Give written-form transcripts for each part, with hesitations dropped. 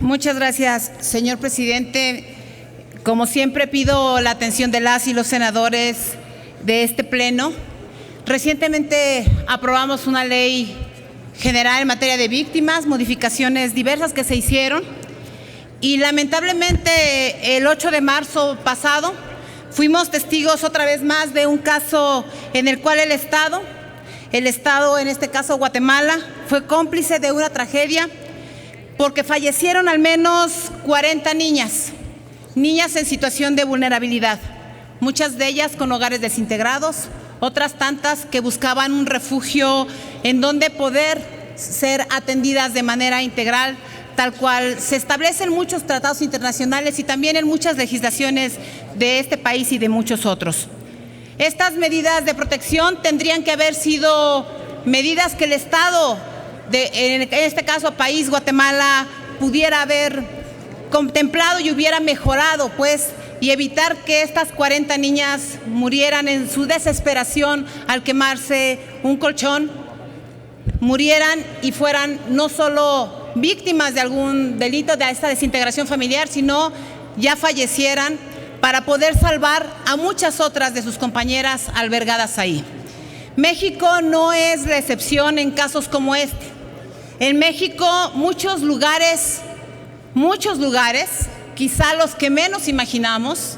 Muchas gracias, señor presidente. Como siempre, pido la atención de las y los senadores de este pleno. Recientemente aprobamos una ley general en materia de víctimas, modificaciones diversas que se hicieron, y lamentablemente el 8 de marzo pasado fuimos testigos otra vez más de un caso en el cual el Estado, en este caso Guatemala, fue cómplice de una tragedia porque fallecieron al menos 40 niñas en situación de vulnerabilidad, muchas de ellas con hogares desintegrados, otras tantas que buscaban un refugio en donde poder ser atendidas de manera integral, tal cual se establecen muchos tratados internacionales y también en muchas legislaciones de este país y de muchos otros. Estas medidas de protección tendrían que haber sido medidas que el Estado, en este caso país Guatemala, pudiera haber contemplado y hubiera mejorado, y evitar que estas 40 niñas murieran en su desesperación al quemarse un colchón, murieran y fueran no solo víctimas de algún delito de esta desintegración familiar, sino ya fallecieran para poder salvar a muchas otras de sus compañeras albergadas ahí. México no es la excepción en casos como este. En México muchos lugares, quizá los que menos imaginamos,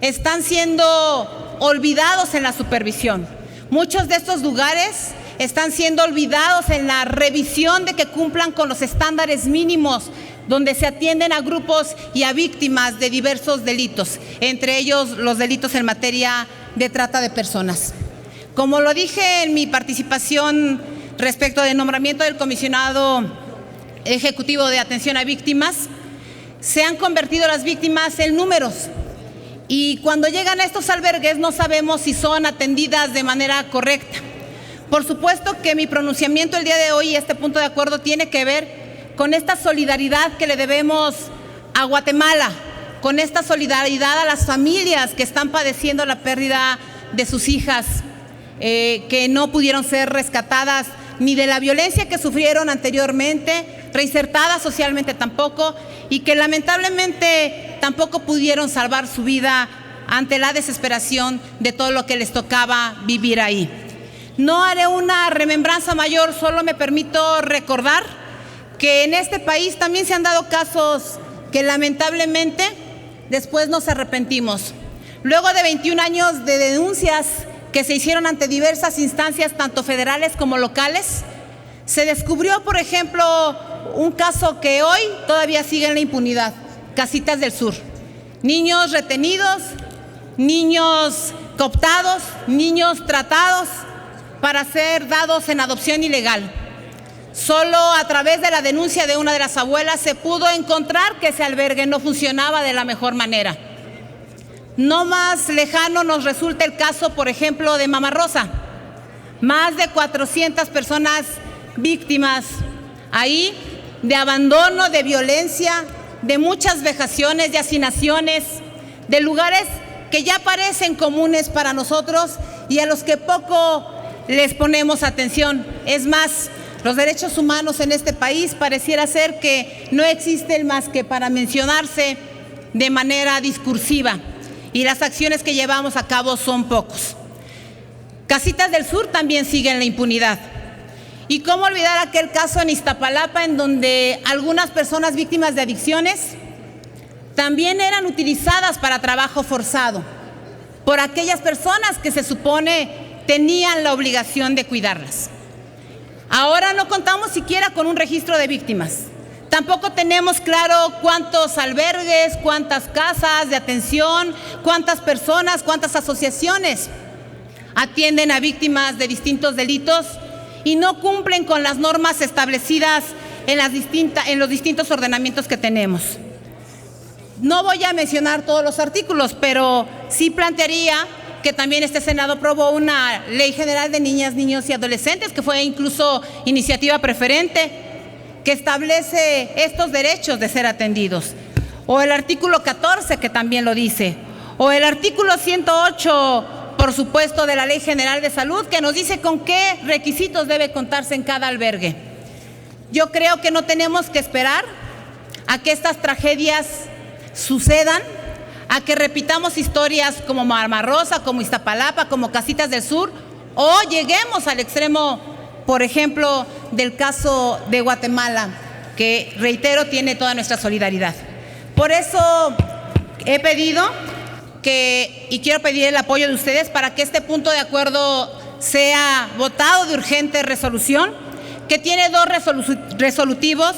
están siendo olvidados en la supervisión. Muchos de estos lugares están siendo olvidados en la revisión de que cumplan con los estándares mínimos, donde se atienden a grupos y a víctimas de diversos delitos, entre ellos los delitos en materia de trata de personas. Como lo dije en mi participación respecto del nombramiento del comisionado ejecutivo de atención a víctimas, se han convertido las víctimas en números, y cuando llegan a estos albergues no sabemos si son atendidas de manera correcta. Por supuesto que mi pronunciamiento el día de hoy, este punto de acuerdo, tiene que ver con esta solidaridad que le debemos a Guatemala, con esta solidaridad a las familias que están padeciendo la pérdida de sus hijas, que no pudieron ser rescatadas ni de la violencia que sufrieron anteriormente, reinsertadas socialmente tampoco, y que lamentablemente tampoco pudieron salvar su vida ante la desesperación de todo lo que les tocaba vivir ahí. No haré una remembranza mayor, solo me permito recordar que en este país también se han dado casos que lamentablemente después nos arrepentimos. Luego de 21 años de denuncias que se hicieron ante diversas instancias, tanto federales como locales, se descubrió, por ejemplo, un caso que hoy todavía sigue en la impunidad: Casitas del Sur. Niños retenidos, niños cooptados, niños tratados para ser dados en adopción ilegal. Solo a través de la denuncia de una de las abuelas se pudo encontrar que ese albergue no funcionaba de la mejor manera. No más lejano nos resulta el caso, por ejemplo, de Mama Rosa. Más de 400 personas víctimas ahí de abandono, de violencia, de muchas vejaciones, de hacinaciones, de lugares que ya parecen comunes para nosotros y a los que poco les ponemos atención. Es más, los derechos humanos en este país pareciera ser que no existen más que para mencionarse de manera discursiva, y las acciones que llevamos a cabo son pocos. Casitas del Sur también sigue en la impunidad. ¿Y cómo olvidar aquel caso en Iztapalapa, en donde algunas personas víctimas de adicciones también eran utilizadas para trabajo forzado por aquellas personas que se supone tenían la obligación de cuidarlas? Ahora no contamos siquiera con un registro de víctimas. Tampoco tenemos claro cuántos albergues, cuántas casas de atención, cuántas personas, cuántas asociaciones atienden a víctimas de distintos delitos y no cumplen con las normas establecidas en los distintos ordenamientos que tenemos. No voy a mencionar todos los artículos, pero sí plantearía que también este Senado aprobó una ley general de niñas, niños y adolescentes, que fue incluso iniciativa preferente, que establece estos derechos de ser atendidos. O el artículo 14, que también lo dice. O el artículo 108, por supuesto, de la Ley General de Salud, que nos dice con qué requisitos debe contarse en cada albergue. Yo creo que no tenemos que esperar a que estas tragedias sucedan, a que repitamos historias como Mara Rosa, como Iztapalapa, como Casitas del Sur, o lleguemos al extremo, por ejemplo, del caso de Guatemala, que, reitero, tiene toda nuestra solidaridad. Por eso he pedido y quiero pedir el apoyo de ustedes para que este punto de acuerdo sea votado de urgente resolución, que tiene 2 resolutivos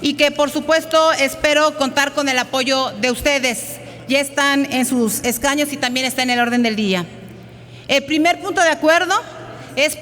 y que, por supuesto, espero contar con el apoyo de ustedes. Ya están en sus escaños y también está en el orden del día. El primer punto de acuerdo es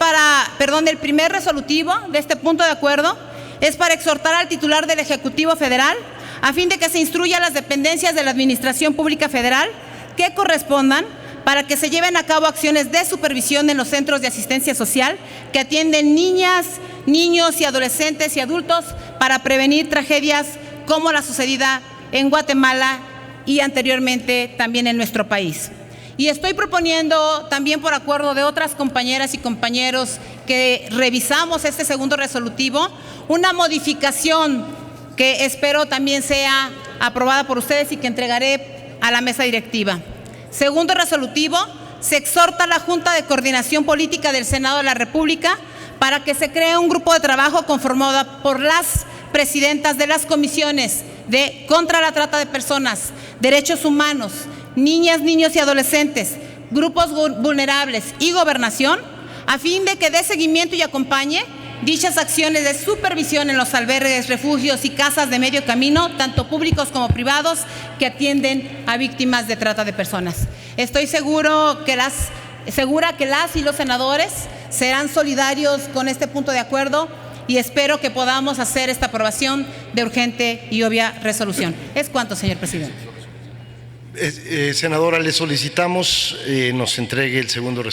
el primer resolutivo de este punto de acuerdo es para exhortar al titular del Ejecutivo Federal a fin de que se instruya a las dependencias de la Administración Pública Federal que correspondan para que se lleven a cabo acciones de supervisión en los centros de asistencia social que atienden niñas, niños y adolescentes y adultos para prevenir tragedias como la sucedida en Guatemala y anteriormente también en nuestro país. Y estoy proponiendo también, por acuerdo de otras compañeras y compañeros que revisamos este segundo resolutivo, una modificación que espero también sea aprobada por ustedes y que entregaré a la mesa directiva. Segundo resolutivo, se exhorta a la Junta de Coordinación Política del Senado de la República para que se cree un grupo de trabajo conformado por las presidentas de las comisiones de contra la trata de personas, derechos humanos, niñas, niños y adolescentes, grupos vulnerables y gobernación, a fin de que dé seguimiento y acompañe dichas acciones de supervisión en los albergues, refugios y casas de medio camino, tanto públicos como privados, que atienden a víctimas de trata de personas. Estoy segura que las y los senadores serán solidarios con este punto de acuerdo y espero que podamos hacer esta aprobación de urgente y obvia resolución. Es cuanto, señor presidente. Senadora, le solicitamos nos entregue el segundo resolución.